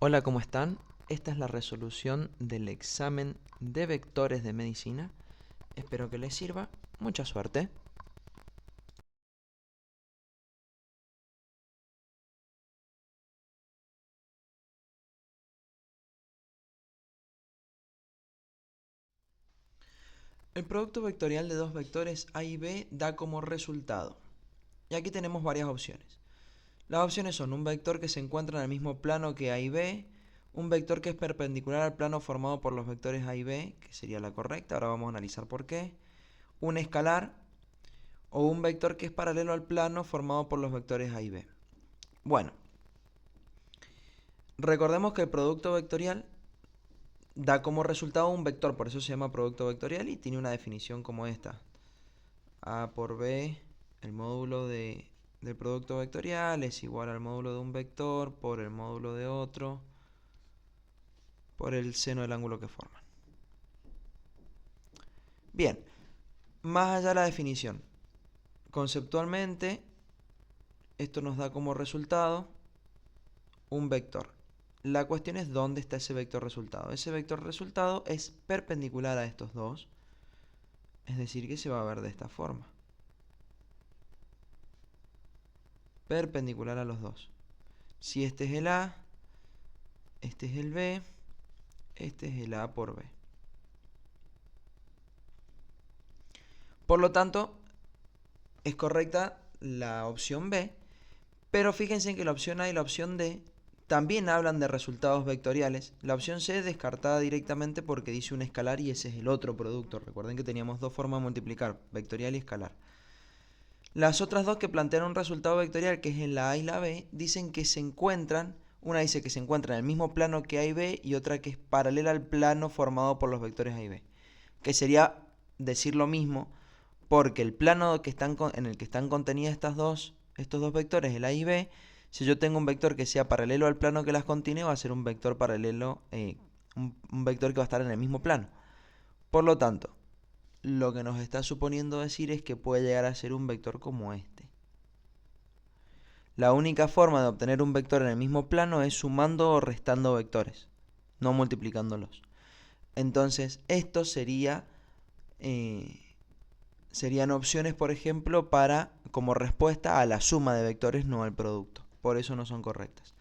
Hola, ¿cómo están? Esta es la resolución del examen de vectores de medicina. Espero que les sirva. Mucha suerte. El producto vectorial de dos vectores A y B da como resultado. Y aquí tenemos varias opciones. Las opciones son un vector que se encuentra en el mismo plano que A y B, un vector que es perpendicular al plano formado por los vectores A y B, que sería la correcta, ahora vamos a analizar por qué, un escalar o un vector que es paralelo al plano formado por los vectores A y B. Bueno, recordemos que el producto vectorial da como resultado un vector, por eso se llama producto vectorial y tiene una definición como esta. A por B, el módulo del producto vectorial es igual al módulo de un vector por el módulo de otro por el seno del ángulo que forman. Bien, más allá de la definición, conceptualmente esto nos da como resultado un vector. La cuestión es dónde está ese vector resultado. Ese vector resultado es perpendicular a estos dos, es decir que se va a ver de esta forma. Perpendicular a los dos. Si este es el A, este es el B, este es el A por B. Por lo tanto, es correcta la opción B, pero fíjense en que la opción A y la opción D también hablan de resultados vectoriales. La opción C es descartada directamente porque dice un escalar y ese es el otro producto. Recuerden que teníamos dos formas de multiplicar, vectorial y escalar. Las otras dos que plantean un resultado vectorial, que es en la A y la B, dicen que se encuentran, una dice que se encuentra en el mismo plano que A y B y otra que es paralela al plano formado por los vectores A y B. Que sería decir lo mismo, porque el plano en el que están contenidas estos dos vectores, el A y B, si yo tengo un vector que sea paralelo al plano que las contiene, va a ser un vector paralelo, un vector que va a estar en el mismo plano. Por lo tanto, lo que nos está suponiendo decir es que puede llegar a ser un vector como este. La única forma de obtener un vector en el mismo plano es sumando o restando vectores, no multiplicándolos. Entonces, esto serían opciones, por ejemplo, como respuesta a la suma de vectores, no al producto. Por eso no son correctas.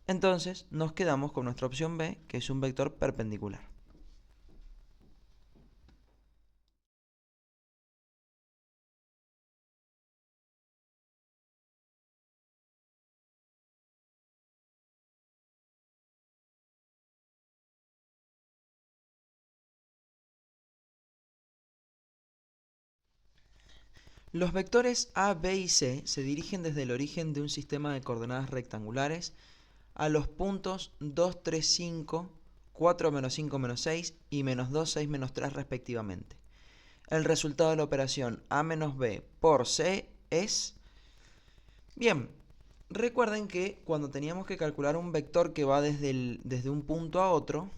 Entonces, nos quedamos con nuestra opción B, que es un vector perpendicular. Los vectores A, B y C se dirigen desde el origen de un sistema de coordenadas rectangulares a los puntos 2, 3, 5, 4, menos 5, menos 6 y menos 2, 6, menos 3 respectivamente. El resultado de la operación A menos B por C es... Bien, recuerden que cuando teníamos que calcular un vector que va desde un punto a otro,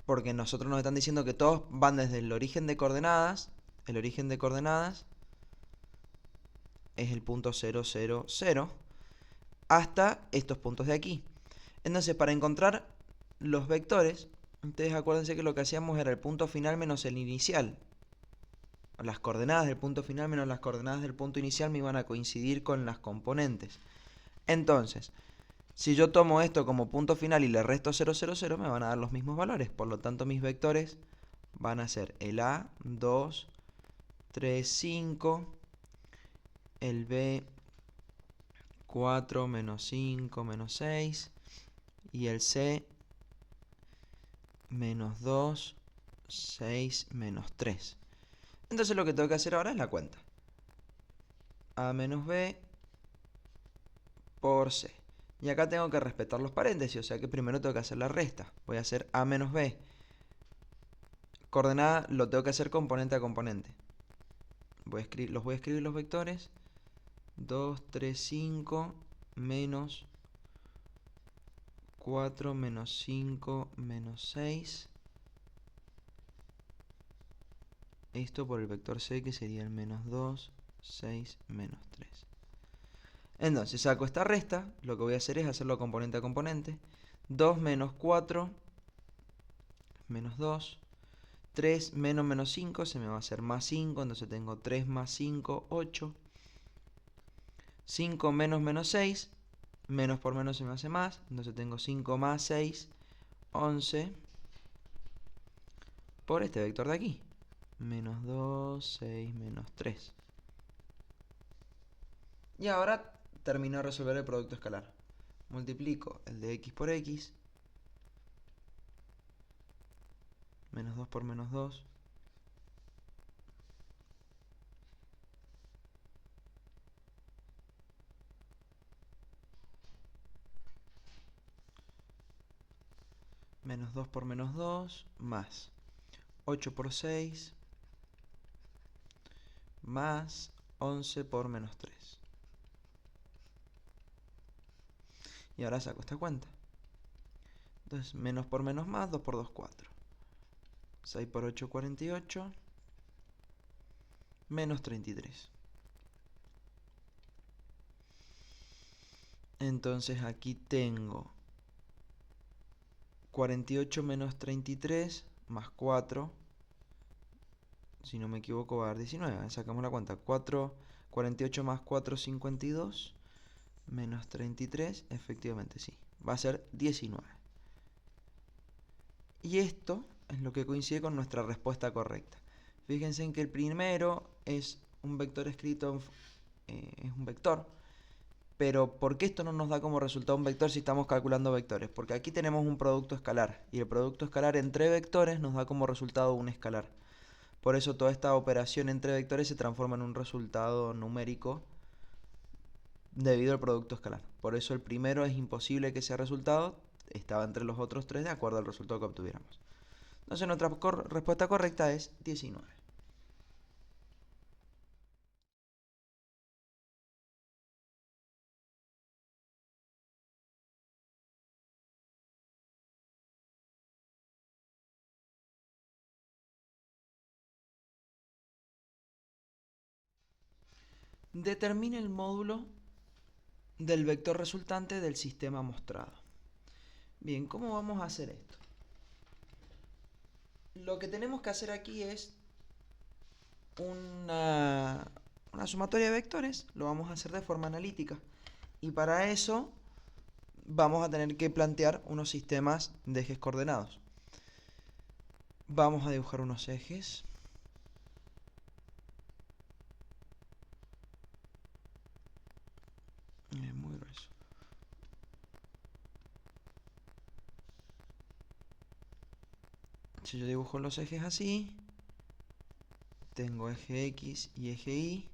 porque nosotros nos están diciendo que todos van desde el origen de coordenadas es el punto 0, 0, 0, hasta estos puntos de aquí. Entonces, para encontrar los vectores, ustedes acuérdense que lo que hacíamos era el punto final menos el inicial. Las coordenadas del punto final menos las coordenadas del punto inicial me iban a coincidir con las componentes. Entonces, si yo tomo esto como punto final y le resto 0, 0, 0, me van a dar los mismos valores. Por lo tanto, mis vectores van a ser el A, 2, 3, 5, el B, 4, menos 5, menos 6, y el C, menos 2, 6, menos 3. Entonces lo que tengo que hacer ahora es la cuenta. A menos B por C. Y acá tengo que respetar los paréntesis, o sea que primero tengo que hacer la resta. Voy a hacer A menos B. Coordenada lo tengo que hacer componente a componente. Los voy a escribir los vectores. 2, 3, 5, menos 4, menos 5, menos 6. Esto por el vector C, que sería el menos 2, 6, menos 3. Entonces saco esta resta, lo que voy a hacer es hacerlo componente a componente. 2 menos 4, menos 2. 3 menos 5 se me va a hacer más 5, entonces tengo 3 más 5, 8. 5 menos 6, menos por menos se me hace más, entonces tengo 5 más 6, 11, por este vector de aquí. Menos 2, 6, menos 3. Y ahora termino de resolver el producto escalar. Multiplico el de x por x, menos 2 por menos 2, menos 2 por menos 2, más 8 por 6, más 11 por menos 3. Y ahora saco esta cuenta. Entonces, menos por menos más, 2 por 2, 4. 6 por 8, 48. Menos 33. Entonces aquí tengo 48 menos 33 más 4. Si no me equivoco va a dar 19. Sacamos la cuenta. 48 más 4, 52. Menos 33. Efectivamente sí. Va a ser 19. Y esto es lo que coincide con nuestra respuesta correcta. Fíjense en que el primero es un vector escrito, es un vector. Pero ¿por qué esto no nos da como resultado un vector si estamos calculando vectores? Porque aquí tenemos un producto escalar. Y el producto escalar entre vectores nos da como resultado un escalar. Por eso toda esta operación entre vectores se transforma en un resultado numérico debido al producto escalar. Por eso el primero es imposible que sea resultado. Estaba entre los otros tres de acuerdo al resultado que obtuviéramos. Entonces nuestra respuesta correcta es 19. Determine el módulo del vector resultante del sistema mostrado. Bien, ¿cómo vamos a hacer esto? Lo que tenemos que hacer aquí es una sumatoria de vectores. Lo vamos a hacer de forma analítica. Y para eso vamos a tener que plantear unos sistemas de ejes coordenados. Vamos a dibujar unos ejes. Es muy grueso. Si yo dibujo los ejes así, tengo eje X y eje Y.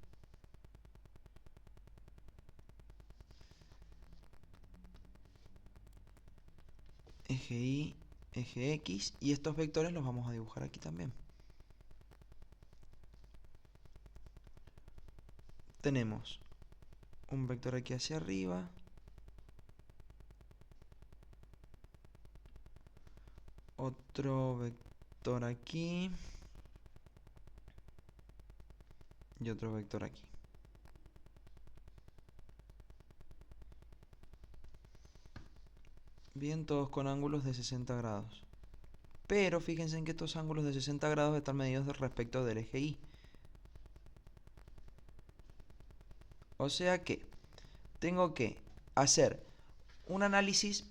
Eje Y, eje X, y estos vectores los vamos a dibujar aquí también. Tenemos un vector aquí hacia arriba, otro vector aquí y otro vector aquí. Bien, todos con ángulos de 60 grados. Pero fíjense en que estos ángulos de 60 grados están medidos respecto del eje Y. O sea que tengo que hacer un análisis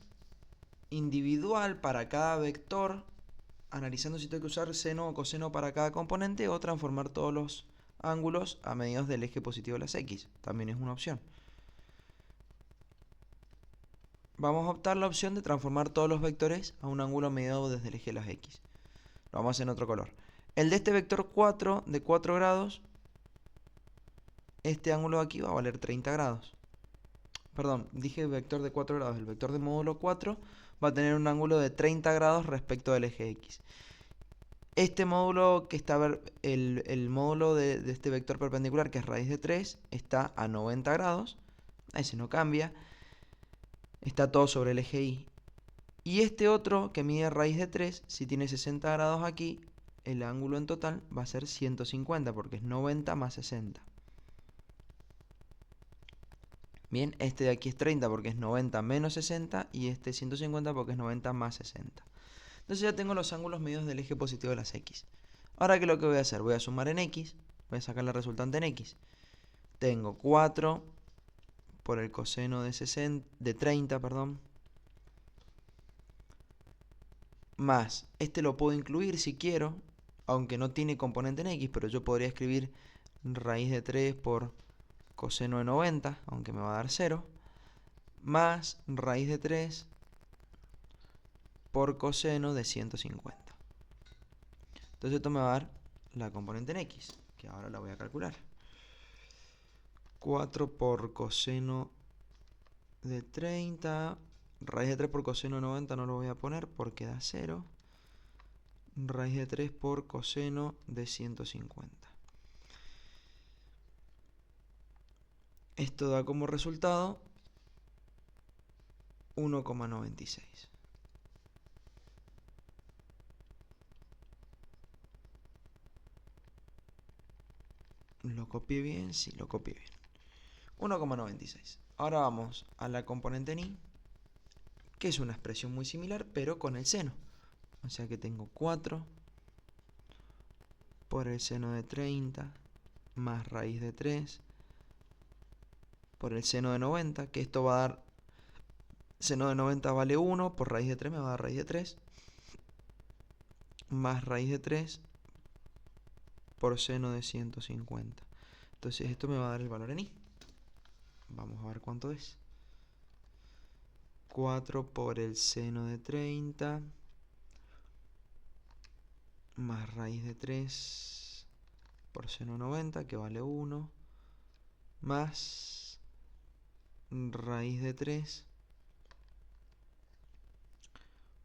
individual para cada vector, analizando si tengo que usar seno o coseno para cada componente, o transformar todos los ángulos a medidos del eje positivo de las X. También es una opción. Vamos a optar la opción de transformar todos los vectores a un ángulo medido desde el eje de las X. Lo vamos a hacer en otro color. El de este vector 4 de 4 grados, este ángulo de aquí va a valer 30 grados. Perdón, dije vector de 4 grados. El vector de módulo 4 va a tener un ángulo de 30 grados respecto del eje X. Este módulo que está, el módulo de este vector perpendicular, que es raíz de 3, está a 90 grados. Ese no cambia. Está todo sobre el eje Y. Y este otro, que mide raíz de 3, si tiene 60 grados aquí, el ángulo en total va a ser 150, porque es 90 más 60. Bien, este de aquí es 30 porque es 90 menos 60 y este es 150 porque es 90 más 60. Entonces ya tengo los ángulos medios del eje positivo de las X. Ahora, ¿qué es lo que voy a hacer? Voy a sumar en X, voy a sacar la resultante en X. Tengo 4 por el coseno de 30, perdón, más, este lo puedo incluir si quiero, aunque no tiene componente en X, pero yo podría escribir raíz de 3 por coseno de 90, aunque me va a dar 0, más raíz de 3 por coseno de 150. Entonces esto me va a dar la componente en X, que ahora la voy a calcular. 4 por coseno de 30, raíz de 3 por coseno de 90 no lo voy a poner porque da 0. Raíz de 3 por coseno de 150. Esto da como resultado 1,96. ¿Lo copié bien? Sí, lo copié bien. 1,96. Ahora vamos a la componente en y, que es una expresión muy similar, pero con el seno. O sea que tengo 4 por el seno de 30 más raíz de 3 por el seno de 90, que esto va a dar, seno de 90 vale 1, por raíz de 3 me va a dar raíz de 3, más raíz de 3 por seno de 150. Entonces esto me va a dar el valor en y. Vamos a ver cuánto es. 4 por el seno de 30 más raíz de 3 por seno de 90, que vale 1, más raíz de 3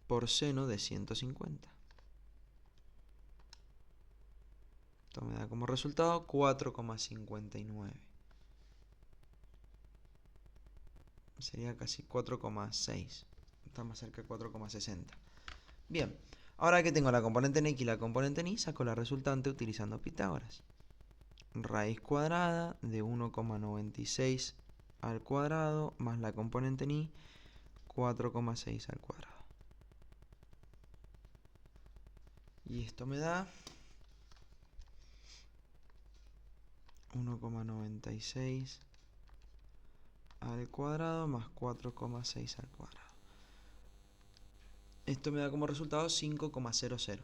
por seno de 150. Esto me da como resultado 4,59. Sería casi 4,6. Está más cerca de 4,60. Bien, ahora que tengo la componente en X y la componente en Y, saco la resultante utilizando Pitágoras. Raíz cuadrada de 1,96 al cuadrado más la componente en Y, 4,6 al cuadrado. Y esto me da 1,96 al cuadrado más 4,6 al cuadrado. Esto me da como resultado 5,00.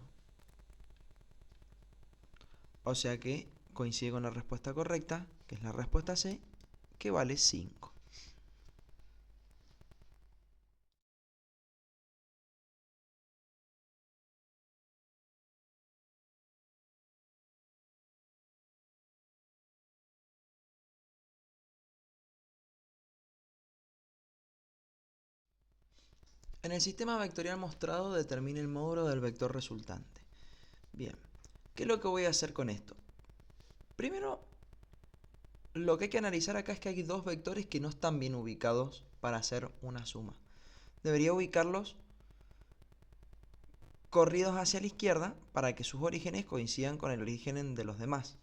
O sea que coincide con la respuesta correcta, que es la respuesta C, que vale 5. En el sistema vectorial mostrado determine el módulo del vector resultante. Bien, ¿qué es lo que voy a hacer con esto? Primero, lo que hay que analizar acá es que hay dos vectores que no están bien ubicados para hacer una suma. Debería ubicarlos corridos hacia la izquierda para que sus orígenes coincidan con el origen de los demás.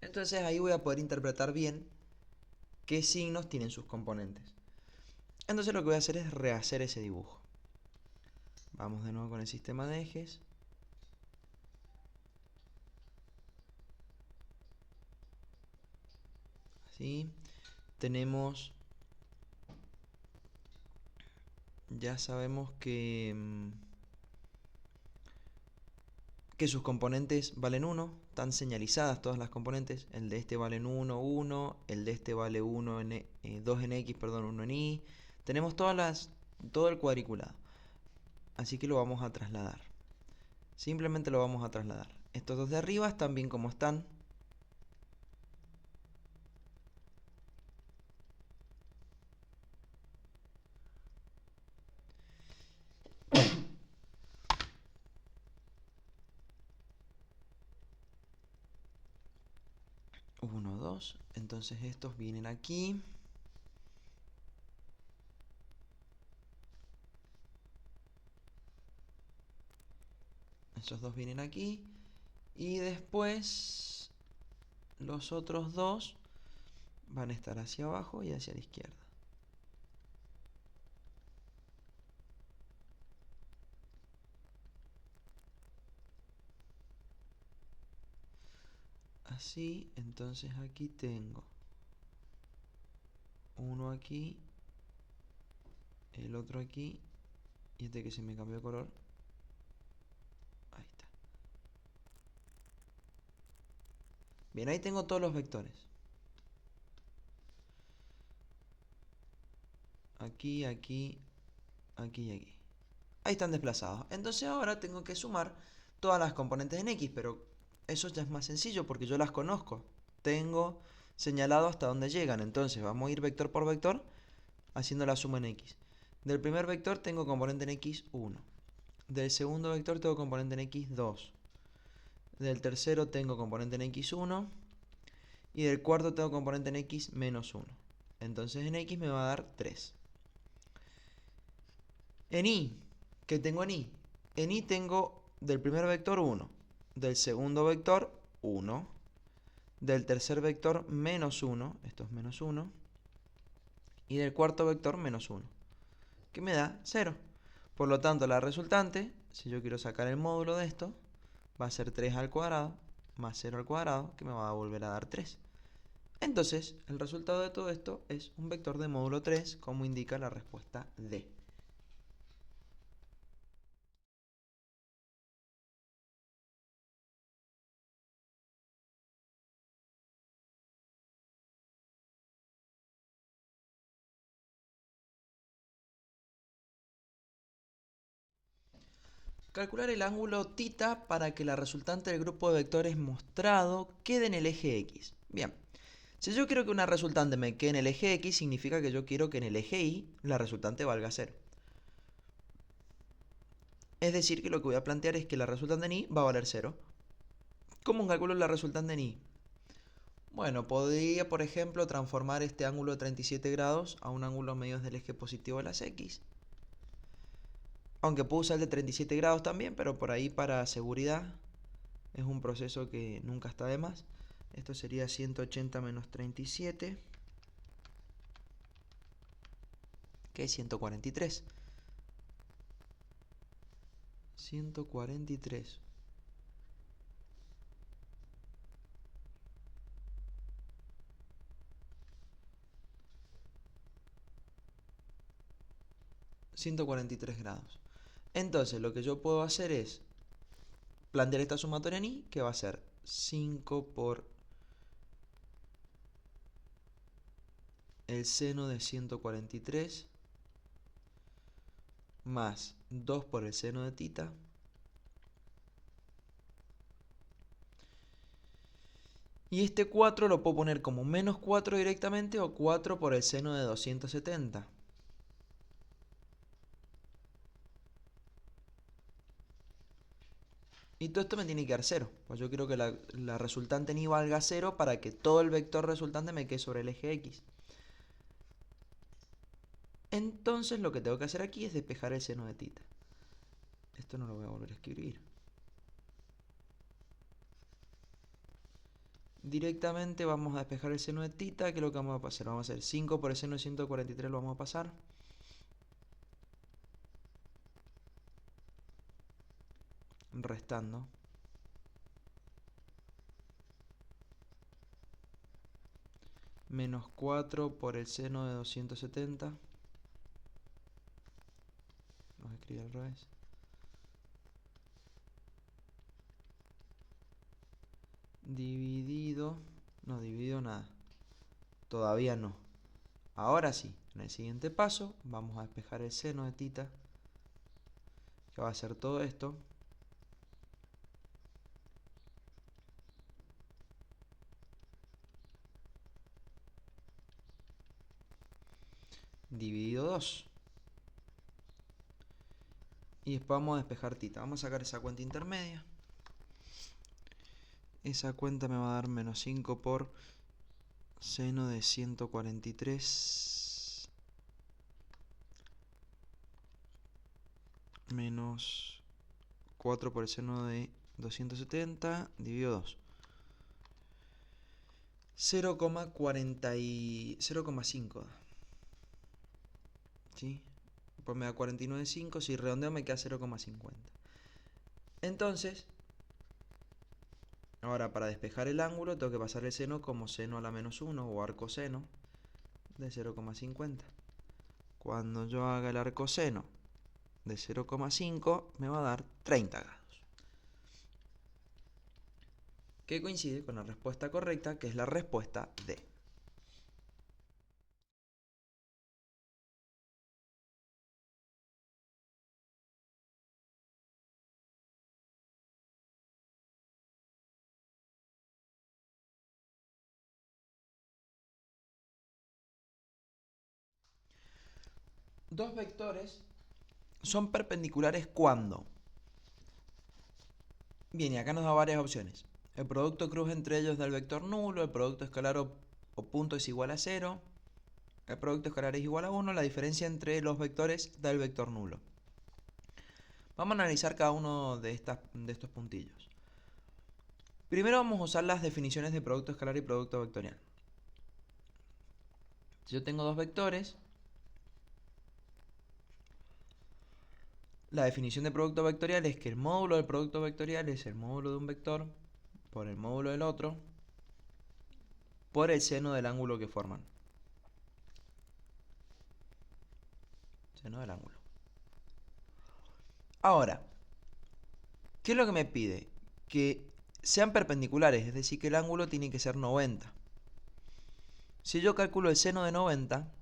Entonces ahí voy a poder interpretar bien qué signos tienen sus componentes. Entonces lo que voy a hacer es rehacer ese dibujo. Vamos de nuevo con el sistema de ejes. Así. Tenemos, ya sabemos que sus componentes valen 1, están señalizadas todas las componentes. El de este vale 1, 1, el de este vale 1 en, 2 en X, perdón, 1 en Y. Tenemos todo el cuadriculado. Así que lo vamos a trasladar. Simplemente lo vamos a trasladar. Estos dos de arriba están bien como están. Uno, 2. Entonces estos vienen aquí. Estos dos vienen aquí. Y después los otros dos van a estar hacia abajo y hacia la izquierda. Así, entonces aquí tengo uno aquí, el otro aquí, y este que se me cambió de color. Ahí está. Bien, ahí tengo todos los vectores. Aquí, aquí, aquí y aquí. Ahí están desplazados. Entonces ahora tengo que sumar todas las componentes en X, pero eso ya es más sencillo porque yo las conozco. Tengo señalado hasta dónde llegan. Entonces vamos a ir vector por vector haciendo la suma en X. Del primer vector tengo componente en X 1. Del segundo vector tengo componente en X 2. Del tercero tengo componente en X 1. Y del cuarto tengo componente en X menos 1. Entonces en X me va a dar 3. En Y, ¿qué tengo en Y? En Y tengo del primer vector 1, del segundo vector 1, del tercer vector menos 1, esto es menos 1, y del cuarto vector menos 1, que me da 0. Por lo tanto, la resultante, si yo quiero sacar el módulo de esto, va a ser 3 al cuadrado más 0 al cuadrado, que me va a volver a dar 3. Entonces, el resultado de todo esto es un vector de módulo 3, como indica la respuesta D. Calcular el ángulo θ para que la resultante del grupo de vectores mostrado quede en el eje X. Bien, si yo quiero que una resultante me quede en el eje X, significa que yo quiero que en el eje Y la resultante valga 0. Es decir, que lo que voy a plantear es que la resultante en Y va a valer 0. ¿Cómo calculo la resultante en Y? Bueno, podría, por ejemplo, transformar este ángulo de 37 grados a un ángulo medio del eje positivo de las X. Aunque puedo usar el de 37 grados también, pero por ahí para seguridad es un proceso que nunca está de más. Esto sería 180 menos 37, que es 143. 143. 143 grados. Entonces lo que yo puedo hacer es plantear esta sumatoria en Y, que va a ser 5 por el seno de 143 más 2 por el seno de θ y este 4 lo puedo poner como menos 4 directamente o 4 por el seno de 270. Y todo esto me tiene que dar 0, pues yo quiero que la resultante en Y valga 0 para que todo el vector resultante me quede sobre el eje X. Entonces lo que tengo que hacer aquí es despejar el seno de θ. Esto no lo voy a volver a escribir. Directamente vamos a despejar el seno de θ, que es lo que vamos a pasar. Vamos a hacer 5 por el seno de 143, lo vamos a pasar. Restando. Menos 4 por el seno de 270. Vamos a escribir al revés. Dividido. No, dividido nada. Todavía no. Ahora sí. En el siguiente paso vamos a despejar el seno de θ, que va a ser todo esto. Dividido 2. Y después vamos a despejar θ. Vamos a sacar esa cuenta intermedia. Esa cuenta me va a dar menos 5 por seno de 143 menos 4 por el seno de 270 dividido 2. 0,5. ¿Sí? Pues me da 49,5. Si redondeo me queda 0,50. Entonces, ahora para despejar el ángulo tengo que pasar el seno como seno a la menos 1 o arcoseno de 0,50. Cuando yo haga el arcoseno de 0,5 me va a dar 30 grados. Que coincide con la respuesta correcta, que es la respuesta D. Dos vectores son perpendiculares cuando. Bien, y acá nos da varias opciones. El producto cruz entre ellos da el vector nulo, el producto escalar o punto es igual a 0, el producto escalar es igual a 1, la diferencia entre los vectores da el vector nulo. Vamos a analizar cada uno de estos puntillos. Primero vamos a usar las definiciones de producto escalar y producto vectorial. Si yo tengo dos vectores, la definición de producto vectorial es que el módulo del producto vectorial es el módulo de un vector por el módulo del otro por el seno del ángulo que forman. Seno del ángulo. Ahora, ¿qué es lo que me pide? Que sean perpendiculares, es decir, que el ángulo tiene que ser 90. Si yo calculo el seno de 90,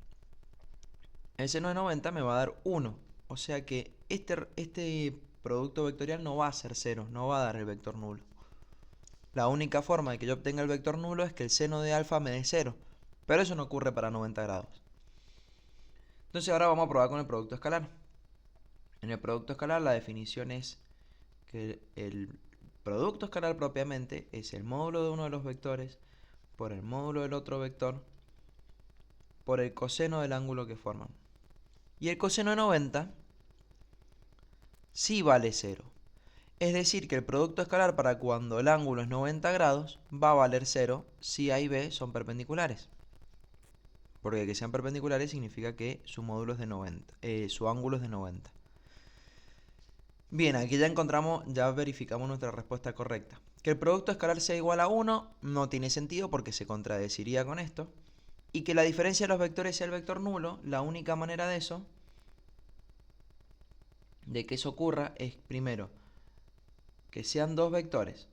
el seno de 90 me va a dar 1. O sea que este producto vectorial no va a ser 0, no va a dar el vector nulo. La única forma de que yo obtenga el vector nulo es que el seno de alfa me dé 0. Pero eso no ocurre para 90 grados. Entonces ahora vamos a probar con el producto escalar. En el producto escalar la definición es que el producto escalar propiamente es el módulo de uno de los vectores por el módulo del otro vector por el coseno del ángulo que forman. Y el coseno de 90 sí vale 0. Es decir, que el producto escalar para cuando el ángulo es 90 grados va a valer 0 si A y B son perpendiculares. Porque que sean perpendiculares significa que su módulo es de 90, su ángulo es de 90. Bien, aquí ya verificamos nuestra respuesta correcta. Que el producto escalar sea igual a 1 no tiene sentido porque se contradeciría con esto. Y que la diferencia de los vectores sea el vector nulo, la única manera de que eso ocurra, es primero que sean dos vectores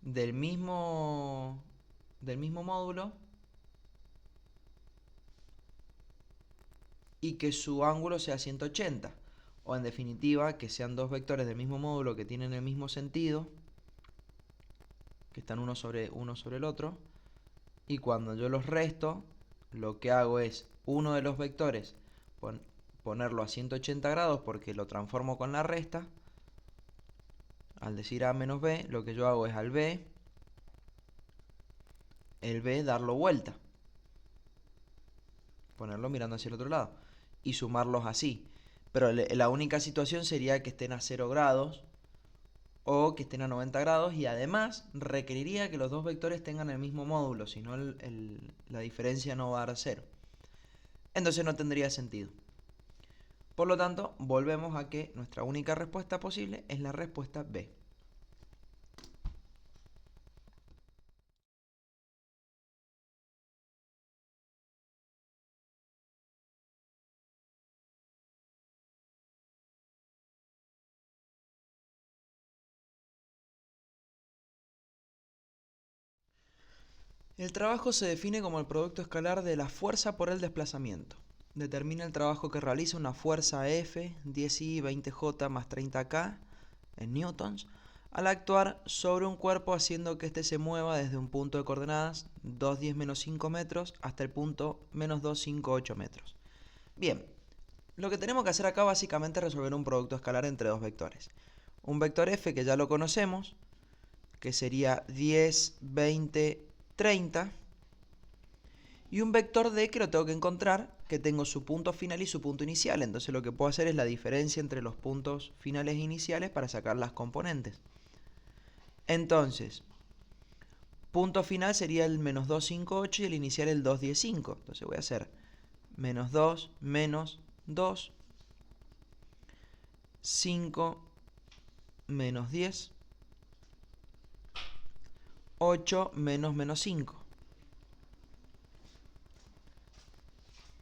del mismo módulo y que su ángulo sea 180. O en definitiva, que sean dos vectores del mismo módulo que tienen el mismo sentido, que están uno sobre el otro. Y cuando yo los resto, lo que hago es uno de los vectores ponerlo a 180 grados porque lo transformo con la resta. Al decir A menos B, lo que yo hago es el B darlo vuelta. Ponerlo mirando hacia el otro lado. Y sumarlos así. Pero la única situación sería que estén a 0 grados o que estén a 90 grados y además requeriría que los dos vectores tengan el mismo módulo, si no la diferencia no va a dar 0. Entonces no tendría sentido. Por lo tanto, volvemos a que nuestra única respuesta posible es la respuesta B. El trabajo se define como el producto escalar de la fuerza por el desplazamiento. Determina el trabajo que realiza una fuerza F, 10I, 20J más 30K en newtons, al actuar sobre un cuerpo haciendo que éste se mueva desde un punto de coordenadas 2,10 menos 5 metros hasta el punto menos 2,58 metros. Bien, lo que tenemos que hacer acá básicamente es resolver un producto escalar entre dos vectores. Un vector F que ya lo conocemos, que sería 10, 20, 30. Y un vector D que lo tengo que encontrar, que tengo su punto final y su punto inicial. Entonces lo que puedo hacer es la diferencia entre los puntos finales e iniciales para sacar las componentes. Entonces, punto final sería el menos 2, 5, 8 y el inicial el 2, 10, 5. Entonces voy a hacer menos 2, menos 2, 5, menos 10, 8, menos menos 5.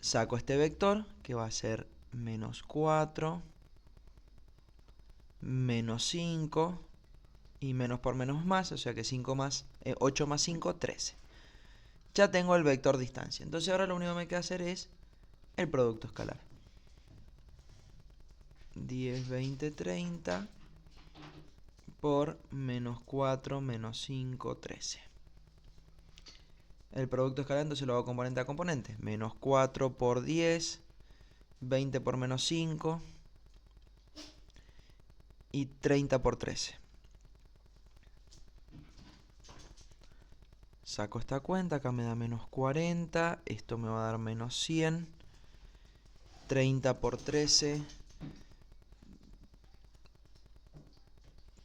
Saco este vector, que va a ser menos 4, menos 5, y menos por menos más, o sea que 8 más 5, 13. Ya tengo el vector distancia. Entonces ahora lo único que me queda hacer es el producto escalar. 10, 20, 30 por menos 4, menos 5, 13. El producto escalar entonces lo hago componente a componente. Menos 4 por 10, 20 por menos 5 y 30 por 13. Saco esta cuenta, acá me da menos 40, esto me va a dar menos 100, 30 por 13,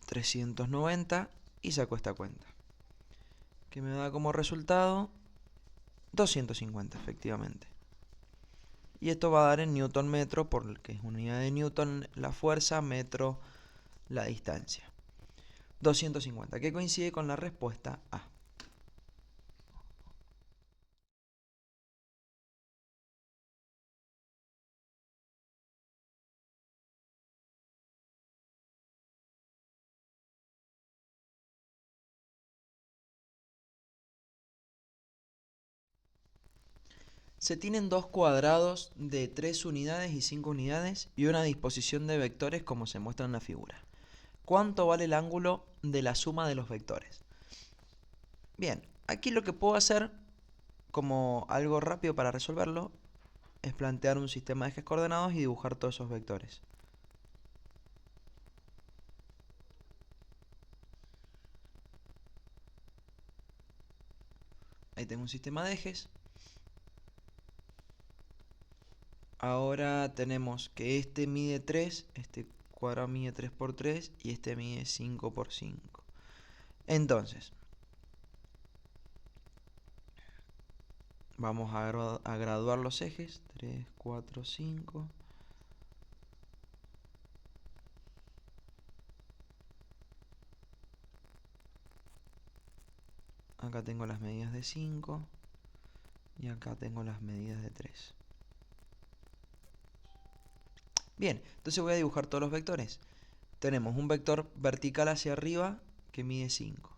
390 y saco esta cuenta, que me da como resultado 250 efectivamente. Y esto va a dar en newton metro, porque es unidad de newton la fuerza, metro la distancia. 250, que coincide con la respuesta A. Se tienen dos cuadrados de 3 unidades y 5 unidades y una disposición de vectores como se muestra en la figura. ¿Cuánto vale el ángulo de la suma de los vectores? Bien, aquí lo que puedo hacer como algo rápido para resolverlo es plantear un sistema de ejes coordenados y dibujar todos esos vectores. Ahí tengo un sistema de ejes. Ahora tenemos que este mide 3, este cuadrado mide 3 por 3 y este mide 5 por 5. Entonces, vamos a graduar los ejes. 3, 4, 5. Acá tengo las medidas de 5 y acá tengo las medidas de 3. Bien, entonces voy a dibujar todos los vectores. Tenemos un vector vertical hacia arriba que mide 5.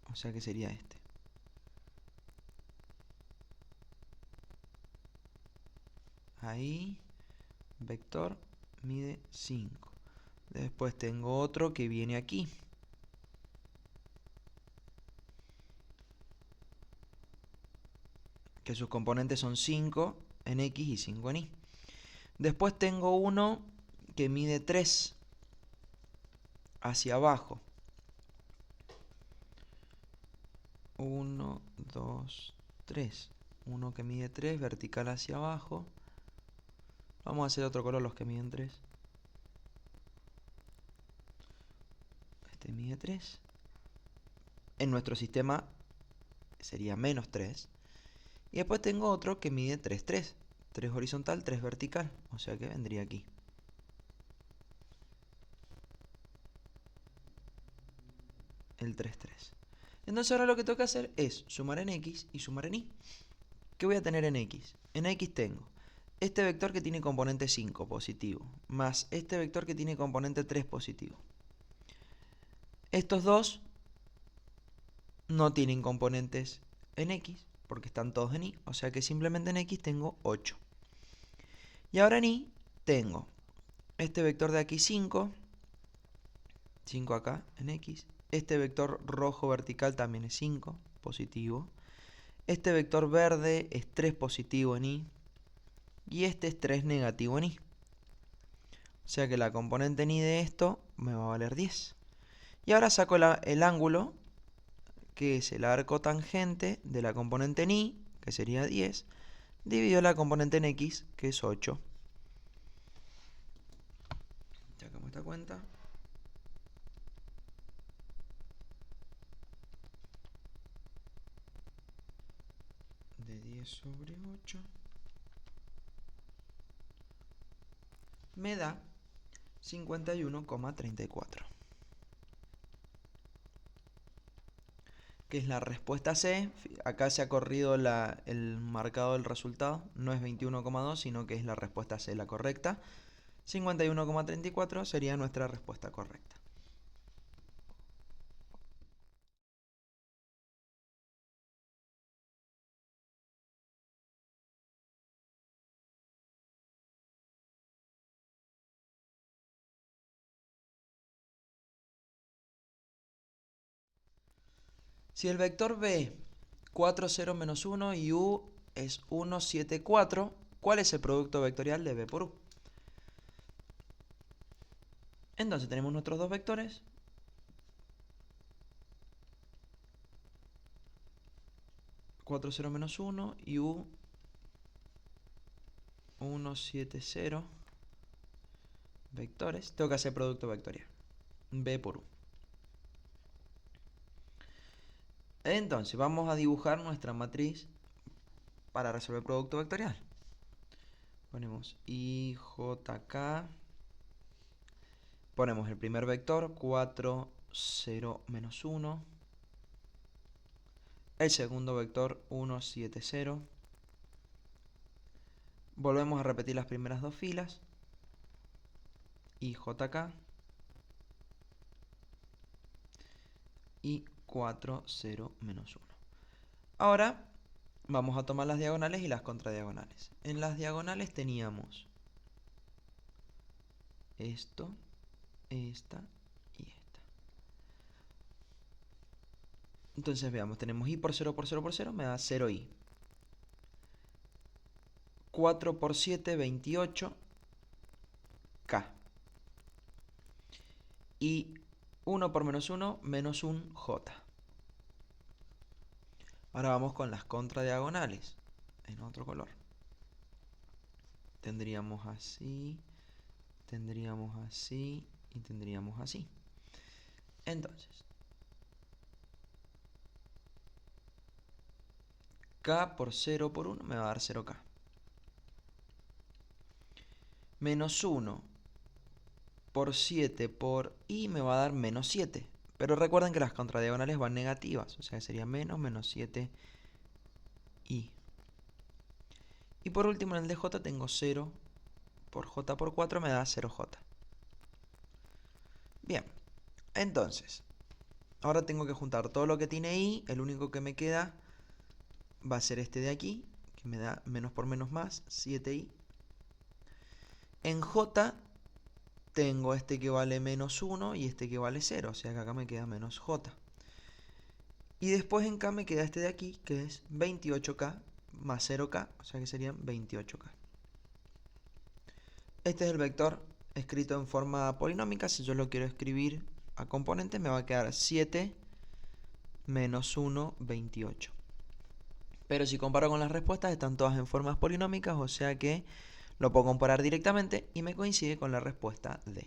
O sea que sería este. Ahí, vector mide 5. Después tengo otro que viene aquí. Que sus componentes son 5 en X y 5 en Y. Después tengo uno que mide 3 hacia abajo. 1, 2, 3. Uno que mide 3 vertical hacia abajo. Vamos a hacer otro color los que miden 3. Este mide 3. En nuestro sistema sería menos 3. Y después tengo otro que mide 3, 3. 3 horizontal, 3 vertical. O sea que vendría aquí. El 3, 3. Entonces ahora lo que tengo que hacer es sumar en X y sumar en Y. ¿Qué voy a tener en X? En X tengo este vector que tiene componente 5 positivo, más este vector que tiene componente 3 positivo. Estos dos no tienen componentes en X, porque están todos en Y, o sea que simplemente en X tengo 8. Y ahora en Y tengo este vector de aquí 5, 5 acá en X, este vector rojo vertical también es 5, positivo, este vector verde es 3 positivo en Y, y este es 3 negativo en Y. O sea que la componente en Y de esto me va a valer 10. Y ahora saco el ángulo, que es el arco tangente de la componente en Y, que sería 10, dividido la componente en X, que es 8. Sacamos esta cuenta. 10/8 me da 51,34. Que es la respuesta C. Acá se ha corrido el marcado del resultado. No es 21,2, sino que es la respuesta C la correcta. 51,34 sería nuestra respuesta correcta. Si el vector B 4, 0, menos 1 y U es 1, 7, 4, ¿cuál es el producto vectorial de B por U? Entonces tenemos nuestros dos vectores. Cuatro, 0, menos 1 y U 1, 7, 0 vectores. Tengo que hacer producto vectorial. B por U. Entonces vamos a dibujar nuestra matriz para resolver el producto vectorial. Ponemos IJK. Ponemos el primer vector, 4, 0, menos 1. El segundo vector, 1, 7, 0. Volvemos a repetir las primeras dos filas. IJK. Y 4, 0, menos 1. Ahora vamos a tomar las diagonales y las contradiagonales. En las diagonales teníamos esto, esta y esta. Entonces veamos, tenemos i por 0 por 0 por 0, me da 0i. 4 por 7, 28, k. Y 1 por menos 1, menos 1, j. Ahora vamos con las contradiagonales, en otro color. Tendríamos así, tendríamos así y tendríamos así. Entonces, k por 0 por 1 me va a dar 0k. Menos 1 por 7 por i me va a dar menos 7. Pero recuerden que las contradiagonales van negativas, o sea que sería menos 7i. Y por último en el de j tengo 0 por j por 4 me da 0j. Bien, entonces, ahora tengo que juntar todo lo que tiene i, el único que me queda va a ser este de aquí, que me da menos por menos más, 7i. En j tengo este que vale menos 1 y este que vale 0, o sea que acá me queda menos j. Y después en k me queda este de aquí, que es 28k más 0k, o sea que serían 28k. Este es el vector escrito en forma polinómica. Si yo lo quiero escribir a componentes, me va a quedar 7 menos 1, 28. Pero si comparo con las respuestas, están todas en formas polinómicas, o sea que lo puedo comparar directamente y me coincide con la respuesta D.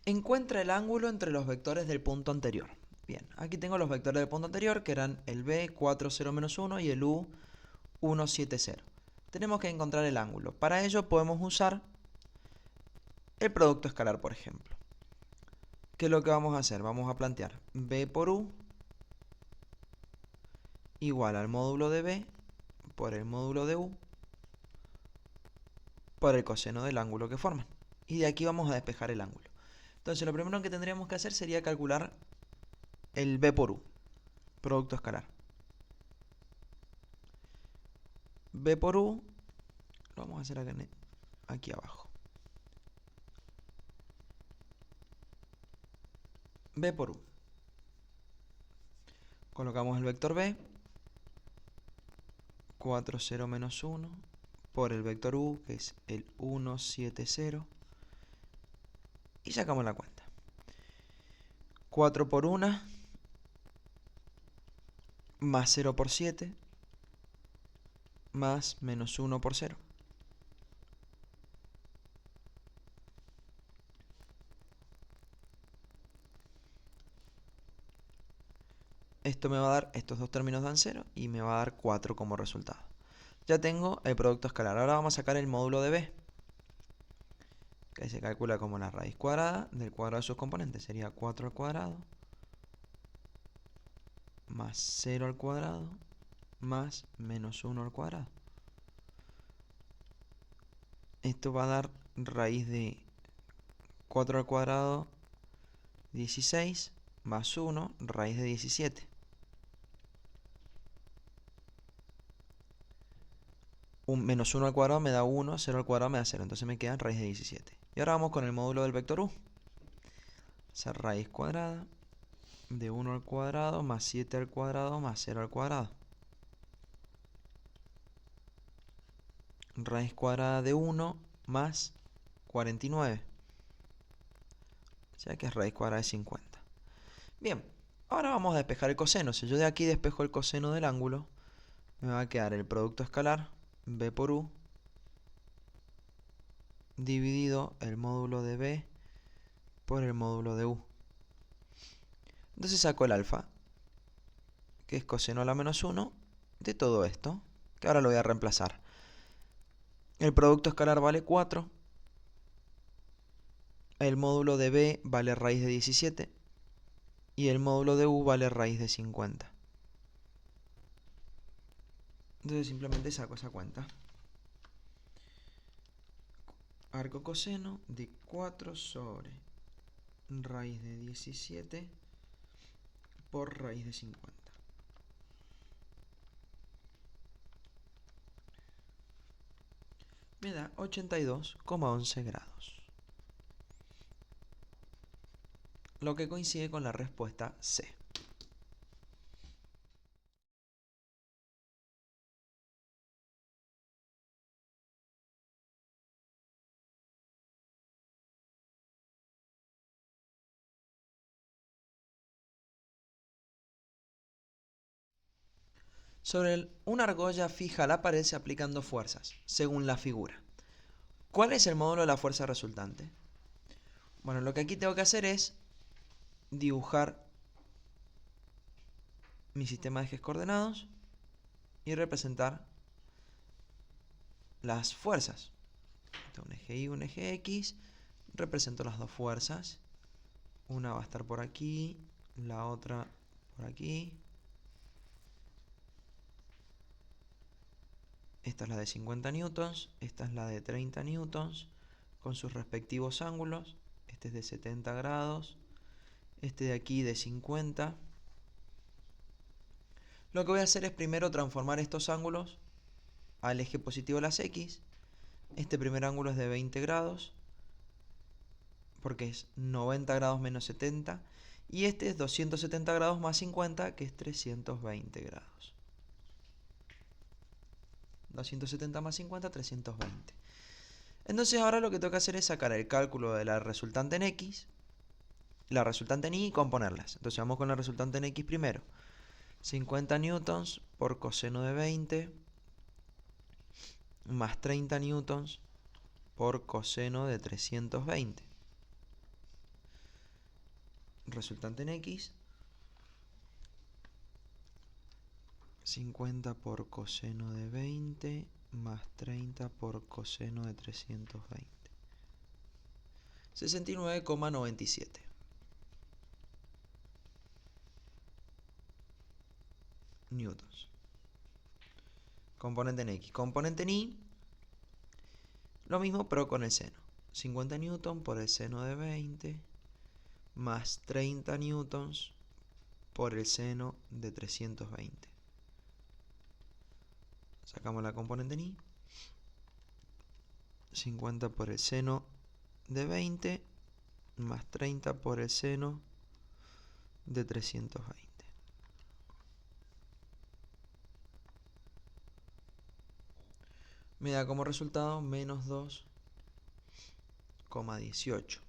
Encuentra el ángulo entre los vectores del punto anterior. Bien, aquí tengo los vectores del punto anterior, que eran el B, 4, 0, menos 1 y el U, 1, 7, 0. Tenemos que encontrar el ángulo. Para ello podemos usar el producto escalar, por ejemplo. ¿Qué es lo que vamos a hacer? Vamos a plantear B por U igual al módulo de B por el módulo de U por el coseno del ángulo que forman. Y de aquí vamos a despejar el ángulo. Entonces lo primero que tendríamos que hacer sería calcular el B por U, producto escalar. B por U, lo vamos a hacer aquí abajo. B por U. Colocamos el vector B, 4, 0, menos 1, por el vector U, que es el 1, 7, 0. Y sacamos la cuenta. 4 por 1 más 0 por 7 más menos 1 por 0. Esto me va a dar, estos dos términos dan 0 y me va a dar 4 como resultado. Ya tengo el producto escalar. Ahora vamos a sacar el módulo de b, que se calcula como la raíz cuadrada del cuadrado de sus componentes. Sería 4 al cuadrado más 0 al cuadrado más menos 1 al cuadrado. Esto va a dar raíz de 4 al cuadrado 16 más 1, raíz de 17. Menos 1 al cuadrado me da 1, 0 al cuadrado me da 0, entonces me queda raíz de 17. Y ahora vamos con el módulo del vector u. Esa raíz cuadrada de 1 al cuadrado más 7 al cuadrado más 0 al cuadrado. Raíz cuadrada de 1 más 49. O sea que es raíz cuadrada de 50. Bien, ahora vamos a despejar el coseno. Si yo de aquí despejo el coseno del ángulo, me va a quedar el producto escalar b por u dividido el módulo de b por el módulo de u. Entonces saco el alfa, que es coseno a la menos 1 de todo esto, que ahora lo voy a reemplazar. El producto escalar vale 4. El módulo de b vale raíz de 17. Y el módulo de u vale raíz de 50. Entonces simplemente saco esa cuenta. Arco coseno de 4 sobre raíz de 17 por raíz de 50. Me da 82,11 grados. Lo que coincide con la respuesta C. Una argolla fija a la pared se aplicando fuerzas, según la figura. ¿Cuál es el módulo de la fuerza resultante? Bueno, lo que aquí tengo que hacer es dibujar mi sistema de ejes coordenados y representar las fuerzas. Un eje Y, un eje X. Represento las dos fuerzas. Una va a estar por aquí, la otra por aquí. Esta es la de 50 newtons, esta es la de 30 newtons, con sus respectivos ángulos. Este es de 70 grados, este de aquí de 50. Lo que voy a hacer es primero transformar estos ángulos al eje positivo de las X. Este primer ángulo es de 20 grados, porque es 90 grados menos 70. Y este es 270 grados más 50, que es 320 grados. 270 más 50, 320. Entonces ahora lo que tengo que hacer es sacar el cálculo de la resultante en X, la resultante en Y y componerlas. Entonces vamos con la resultante en X primero. 50 newtons por coseno de 20 más 30 newtons por coseno de 320. Resultante en X. 50 por coseno de 20 más 30 por coseno de 320. 69,97. Newtons. Componente en X. Componente en Y. Lo mismo pero con el seno. 50 newtons por el seno de 20 más 30 newtons por el seno de 320. Sacamos la componente en Y. 50 por el seno de 20 más 30 por el seno de 320. Me da como resultado menos 2,18.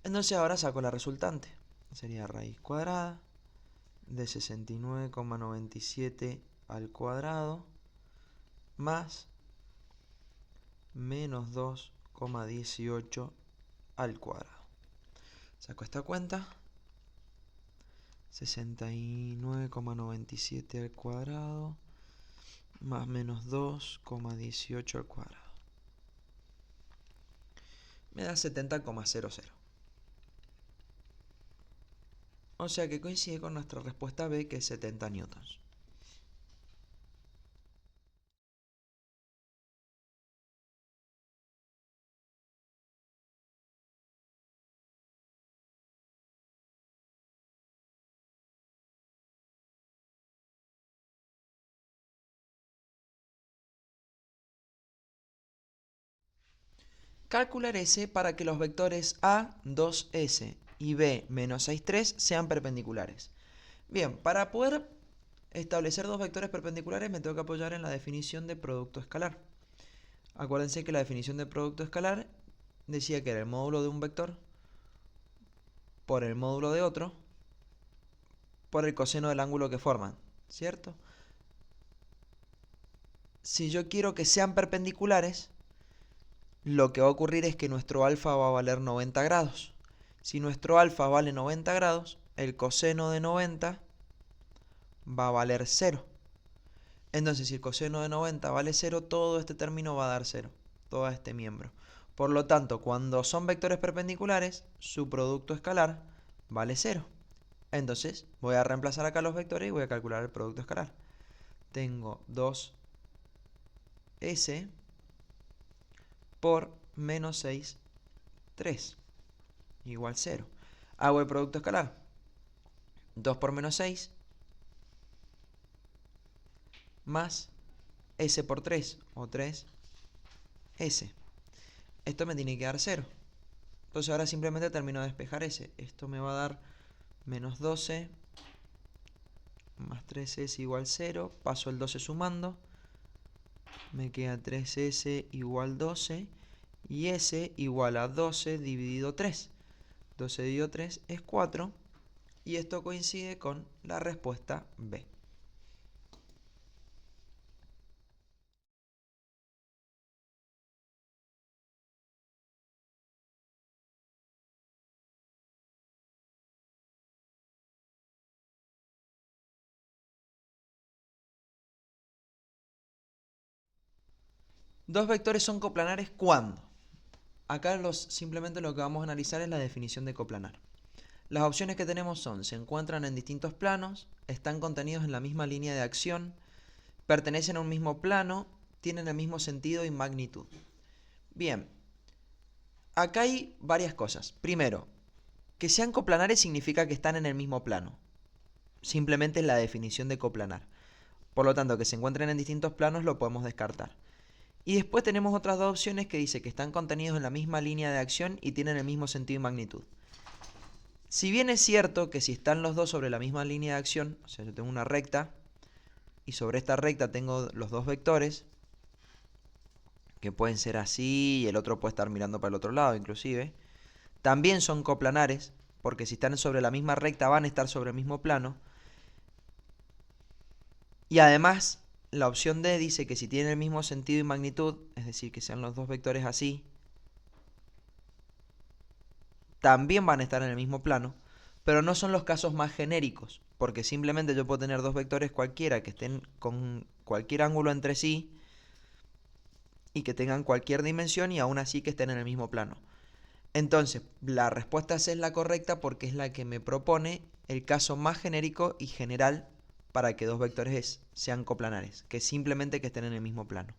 Entonces ahora saco la resultante. Sería raíz cuadrada de 69,97 al cuadrado más menos 2,18 al cuadrado. Saco esta cuenta. 69,97 al cuadrado más menos 2,18 al cuadrado. Me da 70,00. O sea que coincide con nuestra respuesta B, que es 70 newtons. Calcular S para que los vectores A, 2S y B, menos 6, 3 sean perpendiculares. Bien, para poder establecer dos vectores perpendiculares me tengo que apoyar en la definición de producto escalar. Acuérdense que la definición de producto escalar decía que era el módulo de un vector por el módulo de otro por el coseno del ángulo que forman, ¿cierto? Si yo quiero que sean perpendiculares, lo que va a ocurrir es que nuestro alfa va a valer 90 grados. Si nuestro alfa vale 90 grados, el coseno de 90 va a valer 0. Entonces, si el coseno de 90 vale 0, todo este término va a dar 0, todo este miembro. Por lo tanto, cuando son vectores perpendiculares, su producto escalar vale 0. Entonces, voy a reemplazar acá los vectores y voy a calcular el producto escalar. Tengo 2S por menos 6, 3, igual 0. Hago el producto escalar. 2 por menos 6 más S por 3, o 3S. Esto me tiene que dar 0. Entonces ahora simplemente termino de despejar S. Esto me va a dar menos 12 más 3S igual 0. Paso el 12 sumando. Me queda 3S igual 12. Y S igual a 12 dividido 3. 12 dividido 3 es 4. Y esto coincide con la respuesta B. Dos vectores son coplanares ¿cuándo? Acá simplemente lo que vamos a analizar es la definición de coplanar. Las opciones que tenemos son: se encuentran en distintos planos, están contenidos en la misma línea de acción, pertenecen a un mismo plano, tienen el mismo sentido y magnitud. Bien, acá hay varias cosas. Primero, que sean coplanares significa que están en el mismo plano. Simplemente es la definición de coplanar. Por lo tanto, que se encuentren en distintos planos lo podemos descartar. Y después tenemos otras dos opciones que dice que están contenidos en la misma línea de acción y tienen el mismo sentido y magnitud. Si bien es cierto que si están los dos sobre la misma línea de acción, o sea, yo tengo una recta y sobre esta recta tengo los dos vectores, que pueden ser así y el otro puede estar mirando para el otro lado inclusive, también son coplanares, porque si están sobre la misma recta van a estar sobre el mismo plano. Y además, la opción D dice que si tienen el mismo sentido y magnitud, es decir, que sean los dos vectores así, también van a estar en el mismo plano, pero no son los casos más genéricos, porque simplemente yo puedo tener dos vectores cualquiera que estén con cualquier ángulo entre sí y que tengan cualquier dimensión y aún así que estén en el mismo plano. Entonces, la respuesta C es la correcta porque es la que me propone el caso más genérico y general para que dos vectores sean coplanares, que simplemente que estén en el mismo plano.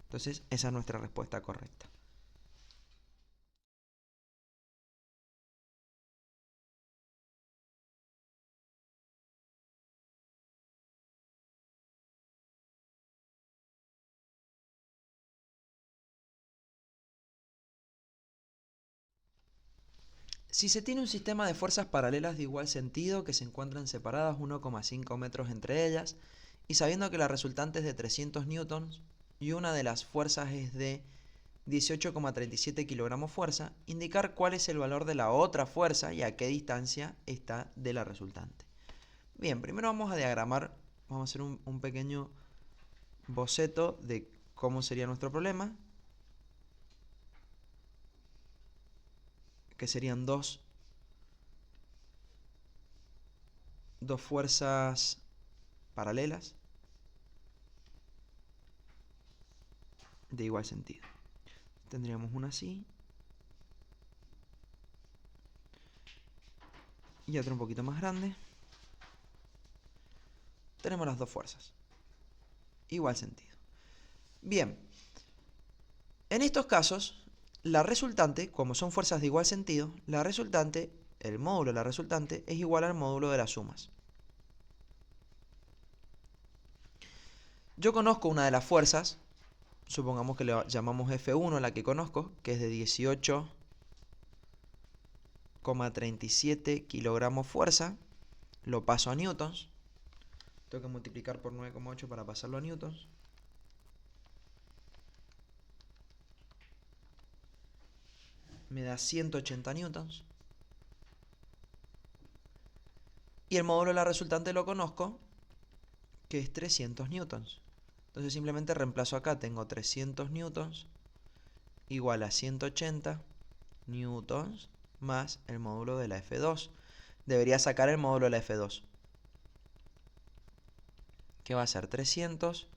Entonces, esa es nuestra respuesta correcta. Si se tiene un sistema de fuerzas paralelas de igual sentido que se encuentran separadas 1,5 metros entre ellas, y sabiendo que la resultante es de 300 newtons y una de las fuerzas es de 18,37 kilogramos fuerza, indicar cuál es el valor de la otra fuerza y a qué distancia está de la resultante. Bien, primero vamos a diagramar, vamos a hacer un pequeño boceto de cómo sería nuestro problema, que serían dos fuerzas paralelas de igual sentido. Tendríamos una así y otra un poquito más grande. Tenemos las dos fuerzas, igual sentido. Bien, en estos casos, la resultante, como son fuerzas de igual sentido, la resultante, el módulo de la resultante, es igual al módulo de las sumas. Yo conozco una de las fuerzas, supongamos que le llamamos F1, la que conozco, que es de 18,37 kilogramos fuerza. Lo paso a newtons. Tengo que multiplicar por 9,8 para pasarlo a newtons. Me da 180 newtons. Y el módulo de la resultante lo conozco, que es 300 newtons. Entonces simplemente reemplazo acá, tengo 300 newtons igual a 180 newtons más el módulo de la F2. Debería sacar el módulo de la F2, que va a ser 300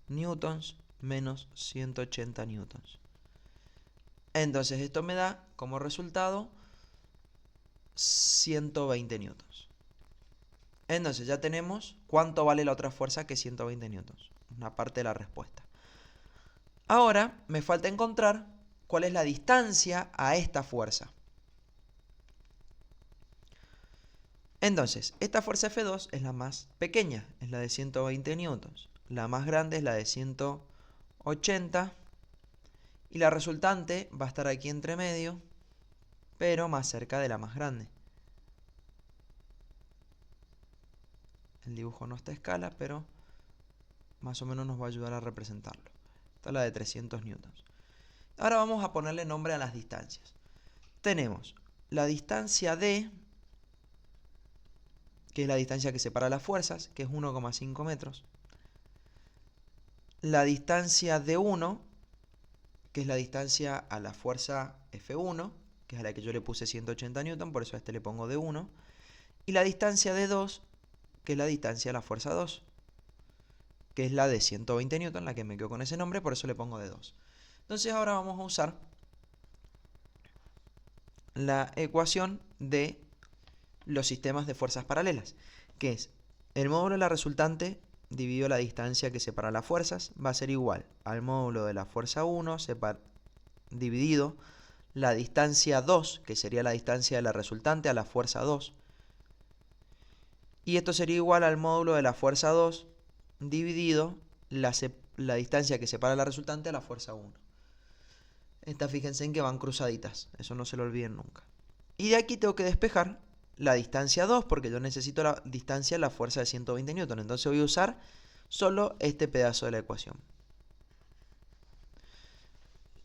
newtons menos 180 newtons. Entonces esto me da como resultado 120 newtons. Entonces ya tenemos cuánto vale la otra fuerza que 120 newtons. Una parte de la respuesta. Ahora me falta encontrar cuál es la distancia a esta fuerza. Entonces, esta fuerza F2 es la más pequeña, es la de 120 newtons. La más grande es la de 180. Y la resultante va a estar aquí entre medio, pero más cerca de la más grande. El dibujo no está a escala, pero más o menos nos va a ayudar a representarlo. Esta es la de 300 newtons. Ahora vamos a ponerle nombre a las distancias. Tenemos la distancia D, que es la distancia que separa las fuerzas, que es 1,5 metros. La distancia D1, que es la distancia a la fuerza F1, que es a la que yo le puse 180 newton, por eso a este le pongo D1. Y la distancia D2, que es la distancia a la fuerza 2, que es la de 120 newton, la que me quedo con ese nombre, por eso le pongo D2. Entonces ahora vamos a usar la ecuación de los sistemas de fuerzas paralelas, que es el módulo de la resultante dividido la distancia que separa las fuerzas, va a ser igual al módulo de la fuerza 1 dividido la distancia 2, que sería la distancia de la resultante a la fuerza 2. Y esto sería igual al módulo de la fuerza 2 dividido la distancia que separa la resultante a la fuerza 1. Estas fíjense en que van cruzaditas, eso no se lo olviden nunca. Y de aquí tengo que despejar la distancia 2, porque yo necesito la distancia a la fuerza de 120 newton. Entonces voy a usar solo este pedazo de la ecuación.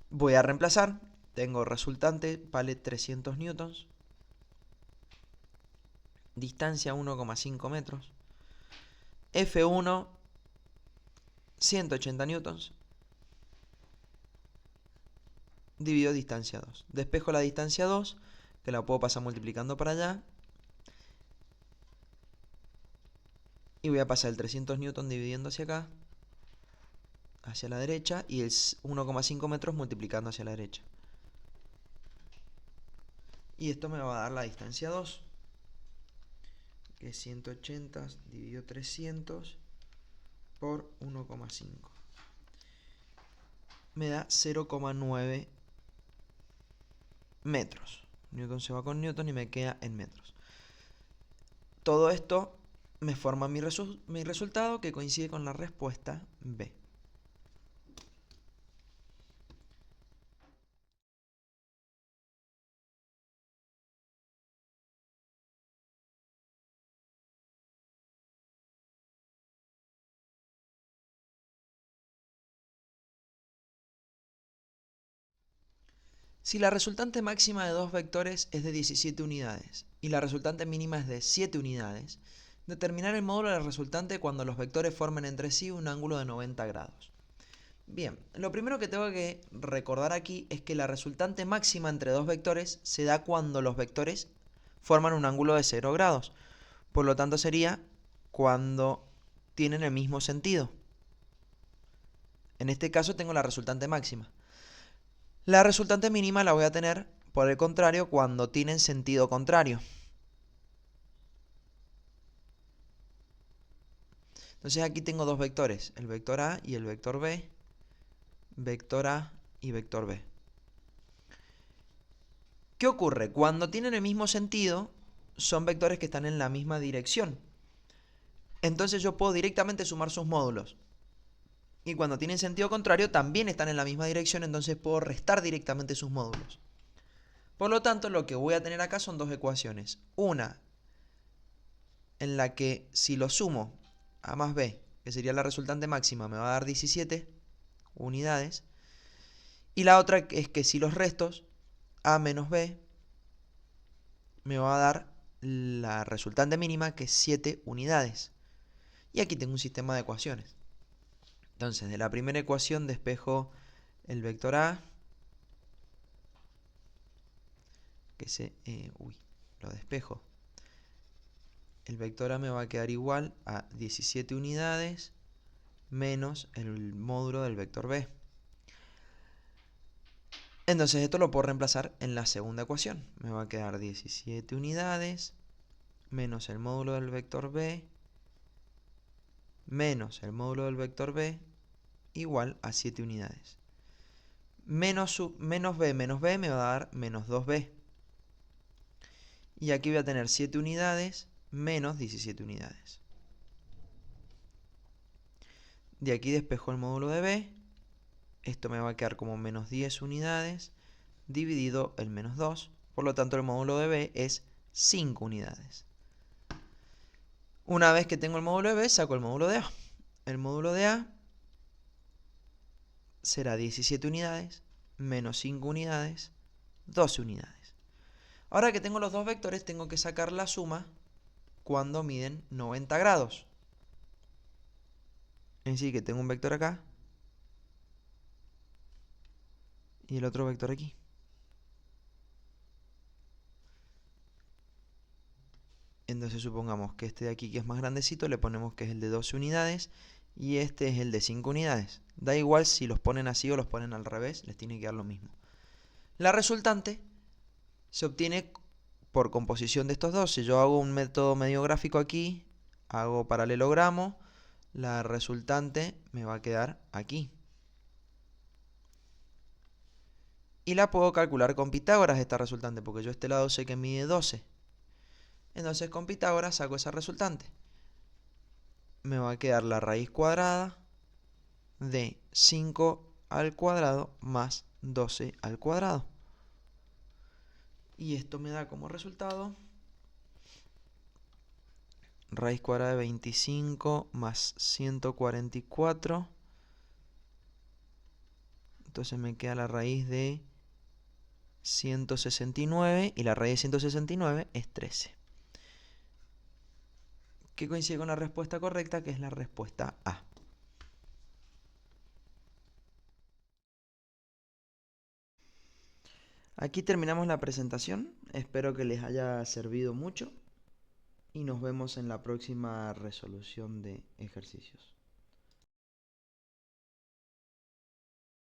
Voy a reemplazar, tengo resultante, vale 300 newtons. Distancia 1,5 metros. F1, 180 newtons. Divido distancia 2. Despejo la distancia 2, que la puedo pasar multiplicando para allá. Y voy a pasar el 300 newton dividiendo hacia acá, hacia la derecha, y el 1,5 metros multiplicando hacia la derecha. Y esto me va a dar la distancia 2, que es 180 dividido 300 por 1,5. Me da 0,9 metros. Newton se va con Newton y me queda en metros. Todo esto me forma mi resultado, que coincide con la respuesta B. Si la resultante máxima de dos vectores es de 17 unidades y la resultante mínima es de 7 unidades, Determinar el módulo del resultante cuando los vectores formen entre sí un ángulo de 90 grados. Bien, lo primero que tengo que recordar aquí es que la resultante máxima entre dos vectores se da cuando los vectores forman un ángulo de 0 grados. Por lo tanto sería cuando tienen el mismo sentido. En este caso tengo la resultante máxima. La resultante mínima la voy a tener, por el contrario, cuando tienen sentido contrario. Entonces aquí tengo dos vectores, el vector A y el vector B, vector A y vector B. ¿Qué ocurre? Cuando tienen el mismo sentido, son vectores que están en la misma dirección. Entonces yo puedo directamente sumar sus módulos. Y cuando tienen sentido contrario, también están en la misma dirección, entonces puedo restar directamente sus módulos. Por lo tanto, lo que voy a tener acá son dos ecuaciones. Una en la que si lo sumo, A más B, que sería la resultante máxima, me va a dar 17 unidades. Y la otra es que si los restos, A menos B, me va a dar la resultante mínima, que es 7 unidades. Y aquí tengo un sistema de ecuaciones. Entonces, de la primera ecuación despejo el vector A, lo despejo. El vector A me va a quedar igual a 17 unidades menos el módulo del vector B. Entonces esto lo puedo reemplazar en la segunda ecuación. Me va a quedar 17 unidades menos el módulo del vector B menos el módulo del vector B igual a 7 unidades. Menos B menos B me va a dar menos 2B. Y aquí voy a tener 7 unidades menos 17 unidades. De aquí despejo el módulo de B. Esto me va a quedar como menos 10 unidades dividido el menos 2. Por lo tanto, el módulo de B es 5 unidades. Una vez que tengo el módulo de B, saco el módulo de A. El módulo de A será 17 unidades menos 5 unidades, 12 unidades. Ahora que tengo los dos vectores, tengo que sacar la suma cuando miden 90 grados. Es decir, que tengo un vector acá y el otro vector aquí. Entonces supongamos que este de aquí, que es más grandecito, le ponemos que es el de 12 unidades y este es el de 5 unidades. Da igual si los ponen así o los ponen al revés, les tiene que dar lo mismo. La resultante se obtiene por composición de estos dos. Si yo hago un método medio gráfico aquí, hago paralelogramo, la resultante me va a quedar aquí. Y la puedo calcular con Pitágoras esta resultante, porque yo este lado sé que mide 12. Entonces con Pitágoras saco esa resultante. Me va a quedar la raíz cuadrada de 5 al cuadrado más 12 al cuadrado. Y esto me da como resultado raíz cuadrada de 25 más 144. Entonces me queda la raíz de 169 y la raíz de 169 es 13. Que coincide con la respuesta correcta, que es la respuesta A. Aquí terminamos la presentación. Espero que les haya servido mucho y nos vemos en la próxima resolución de ejercicios.